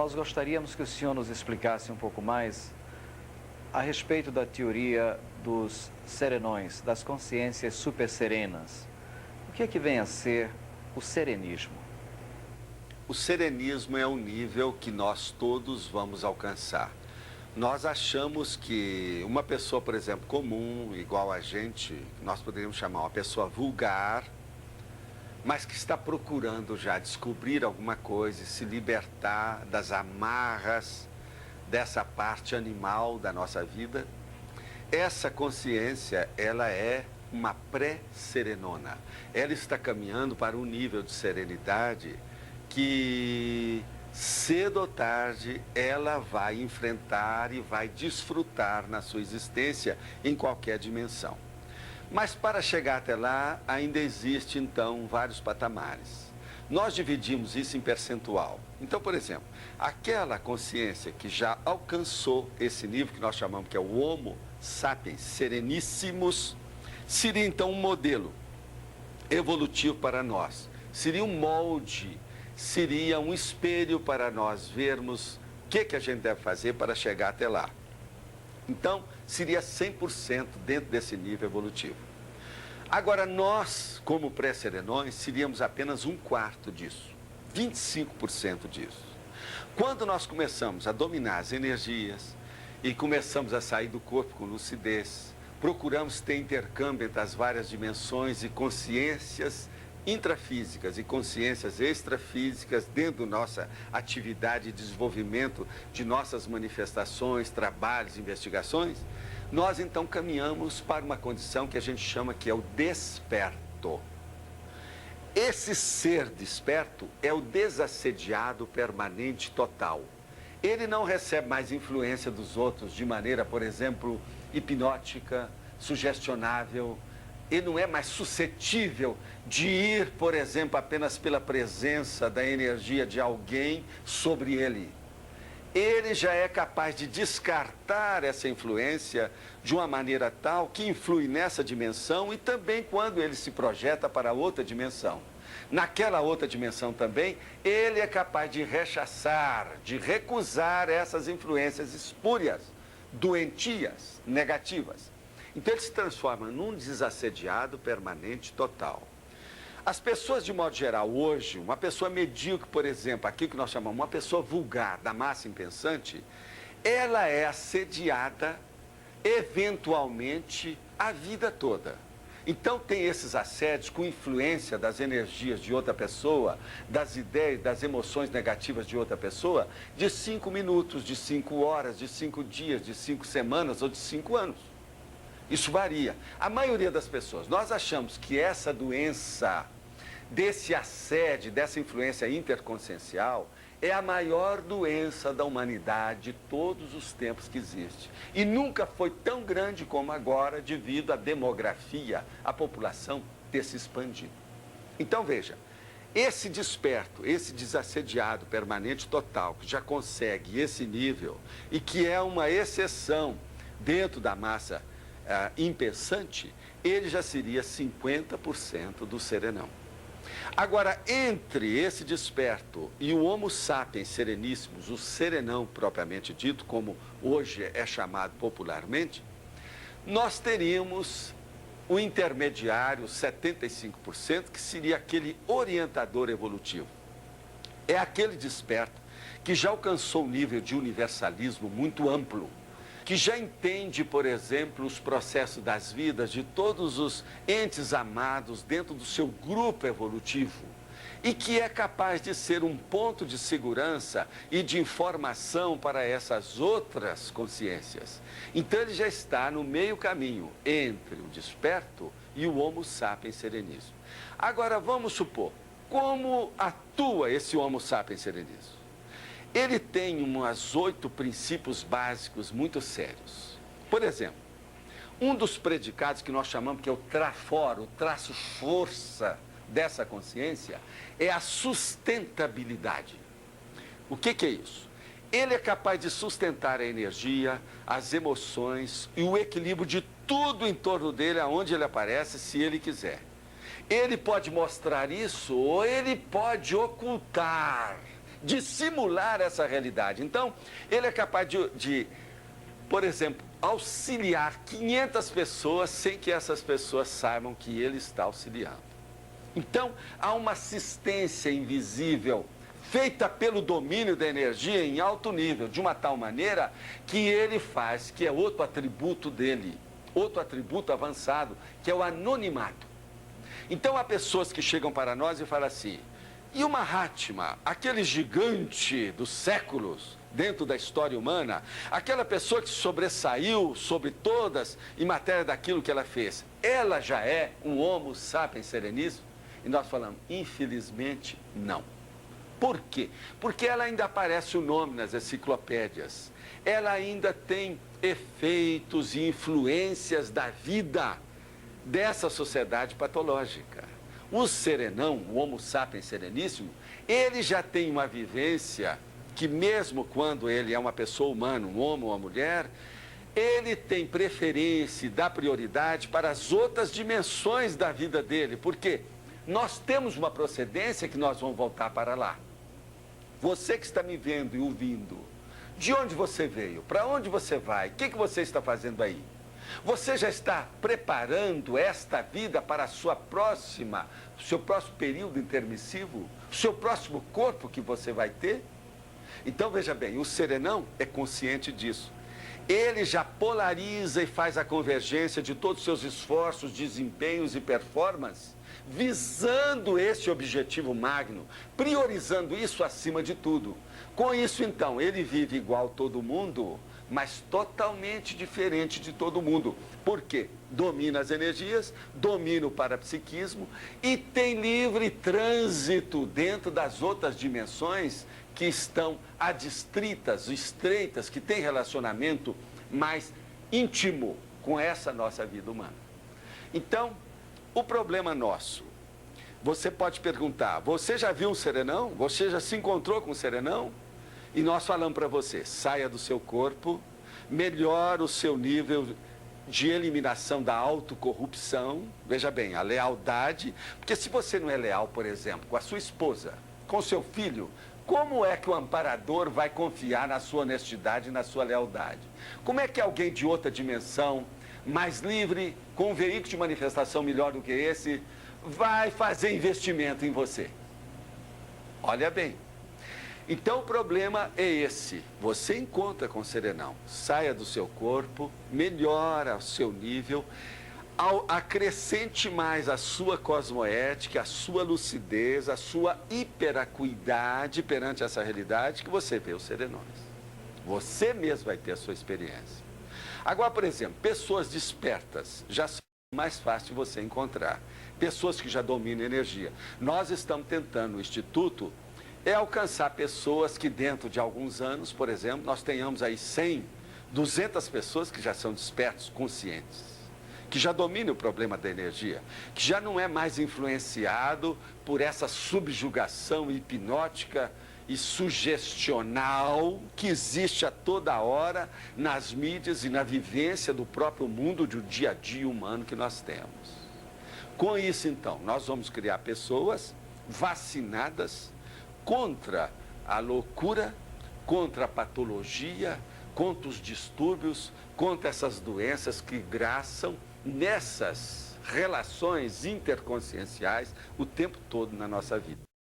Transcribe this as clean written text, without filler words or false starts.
nós gostaríamos que o senhor nos explicasse um pouco mais a respeito da teoria dos serenões, das consciências superserenas. O que é que vem a ser o serenismo? O serenismo é um nível que nós todos vamos alcançar. Nós achamos que uma pessoa, por exemplo, comum, igual a gente, nós poderíamos chamar uma pessoa vulgar, mas que está procurando já descobrir alguma coisa e se libertar das amarras dessa parte animal da nossa vida. Essa consciência, ela é uma pré-serenona. Ela está caminhando para um nível de serenidade que, cedo ou tarde, ela vai enfrentar e vai desfrutar na sua existência em qualquer dimensão. Mas para chegar até lá, ainda existe, então, vários patamares. Nós dividimos isso em percentual. Então, por exemplo, aquela consciência que já alcançou esse nível que nós chamamos que é o Homo sapiens sereníssimos, seria então um modelo evolutivo para nós. Seria um molde, seria um espelho para nós vermos o que a gente deve fazer para chegar até lá. Então, seria 100% dentro desse nível evolutivo. Agora, nós, como pré-serenões, seríamos apenas 1/4 disso, 25% disso. Quando nós começamos a dominar as energias e começamos a sair do corpo com lucidez, procuramos ter intercâmbio entre as várias dimensões e consciências intrafísicas e consciências extrafísicas dentro da nossa atividade e desenvolvimento de nossas manifestações, trabalhos, investigações, nós então caminhamos para uma condição que a gente chama que é o desperto. Esse ser desperto é o desassediado permanente total. Ele não recebe mais influência dos outros de maneira, por exemplo, hipnótica, sugestionável. Ele não é mais suscetível de ir, por exemplo, apenas pela presença da energia de alguém sobre ele. Ele já é capaz de descartar essa influência de uma maneira tal que influi nessa dimensão e também quando ele se projeta para outra dimensão. Naquela outra dimensão também, ele é capaz de rechaçar, de recusar essas influências espúrias, doentias, negativas. Então ele se transforma num desassediado permanente total. As pessoas, de modo geral, hoje, uma pessoa medíocre, por exemplo, aquilo que nós chamamos uma pessoa vulgar, da massa impensante, ela é assediada, eventualmente, a vida toda. Então tem esses assédios com influência das energias de outra pessoa, das ideias, das emoções negativas de outra pessoa, de 5 minutos, de 5 horas, de 5 dias, de 5 semanas ou de 5 anos. Isso varia. A maioria das pessoas, nós achamos que essa doença, desse assédio, dessa influência interconsciencial, é a maior doença da humanidade de todos os tempos que existe. E nunca foi tão grande como agora devido à demografia, a população ter se expandido. Então veja, esse desperto, esse desassediado permanente total, que já consegue esse nível e que é uma exceção dentro da massa impensante, ele já seria 50% do serenão. Agora, entre esse desperto e o Homo sapiens sereníssimos, o serenão propriamente dito, como hoje é chamado popularmente, nós teríamos o intermediário, 75%, que seria aquele orientador evolutivo. É aquele desperto que já alcançou um nível de universalismo muito amplo, que já entende, por exemplo, os processos das vidas de todos os entes amados dentro do seu grupo evolutivo e que é capaz de ser um ponto de segurança e de informação para essas outras consciências. Então ele já está no meio caminho entre o desperto e o Homo sapiens sereníssimo. Agora vamos supor, como atua esse Homo sapiens sereníssimo? Ele tem uns 8 princípios básicos muito sérios. Por exemplo, um dos predicados que nós chamamos que é o trafor, o traço força dessa consciência, é a sustentabilidade. O que é isso? Ele é capaz de sustentar a energia, as emoções e o equilíbrio de tudo em torno dele, aonde ele aparece, se ele quiser. Ele pode mostrar isso ou ele pode ocultar de simular essa realidade. Então, ele é capaz de, por exemplo, auxiliar 500 pessoas sem que essas pessoas saibam que ele está auxiliando. Então, há uma assistência invisível feita pelo domínio da energia em alto nível, de uma tal maneira que ele faz, que é outro atributo dele, outro atributo avançado, que é o anonimato. Então, há pessoas que chegam para nós e falam assim, e o Mahatma, aquele gigante dos séculos dentro da história humana, aquela pessoa que sobressaiu sobre todas em matéria daquilo que ela fez, ela já é um Homo sapiens sereníssimo? E nós falamos, infelizmente, não. Por quê? Porque ela ainda aparece o nome nas enciclopédias. Ela ainda tem efeitos e influências da vida dessa sociedade patológica. O serenão, o Homo sapiens sereníssimo, ele já tem uma vivência que mesmo quando ele é uma pessoa humana, um homem ou uma mulher, ele tem preferência e dá prioridade para as outras dimensões da vida dele. Por quê? Nós temos uma procedência que nós vamos voltar para lá. Você que está me vendo e ouvindo, de onde você veio? Para onde você vai? O que você está fazendo aí? Você já está preparando esta vida para a sua próxima, o seu próximo período intermissivo? O seu próximo corpo que você vai ter? Então, veja bem, o serenão é consciente disso. Ele já polariza e faz a convergência de todos os seus esforços, desempenhos e performances, visando esse objetivo magno, priorizando isso acima de tudo. Com isso, então, ele vive igual a todo mundo, mas totalmente diferente de todo mundo. Por quê? Domina as energias, domina o parapsiquismo e tem livre trânsito dentro das outras dimensões que estão adstritas, estreitas, que têm relacionamento mais íntimo com essa nossa vida humana. Então, o problema nosso, você pode perguntar, você já viu um serenão? Você já se encontrou com um serenão? E nós falamos para você, saia do seu corpo, melhore o seu nível de eliminação da autocorrupção. Veja bem, a lealdade, porque se você não é leal, por exemplo, com a sua esposa, com o seu filho, como é que o amparador vai confiar na sua honestidade e na sua lealdade? Como é que alguém de outra dimensão, mais livre, com um veículo de manifestação melhor do que esse, vai fazer investimento em você? Olha bem. Então o problema é esse, você encontra com o serenão, saia do seu corpo, melhora o seu nível, acrescente mais a sua cosmoética, a sua lucidez, a sua hiperacuidade perante essa realidade que você vê os serenões. Você mesmo vai ter a sua experiência. Agora, por exemplo, pessoas despertas já são mais fácil de você encontrar, pessoas que já dominam energia. Nós estamos tentando no Instituto alcançar pessoas que dentro de alguns anos, por exemplo, nós tenhamos aí 100, 200 pessoas que já são despertos, conscientes, que já dominam o problema da energia, que já não é mais influenciado por essa subjugação hipnótica e sugestional que existe a toda hora nas mídias e na vivência do próprio mundo do dia a dia humano que nós temos. Com isso, então, nós vamos criar pessoas vacinadas contra a loucura, contra a patologia, contra os distúrbios, contra essas doenças que graçam nessas relações interconscienciais o tempo todo na nossa vida.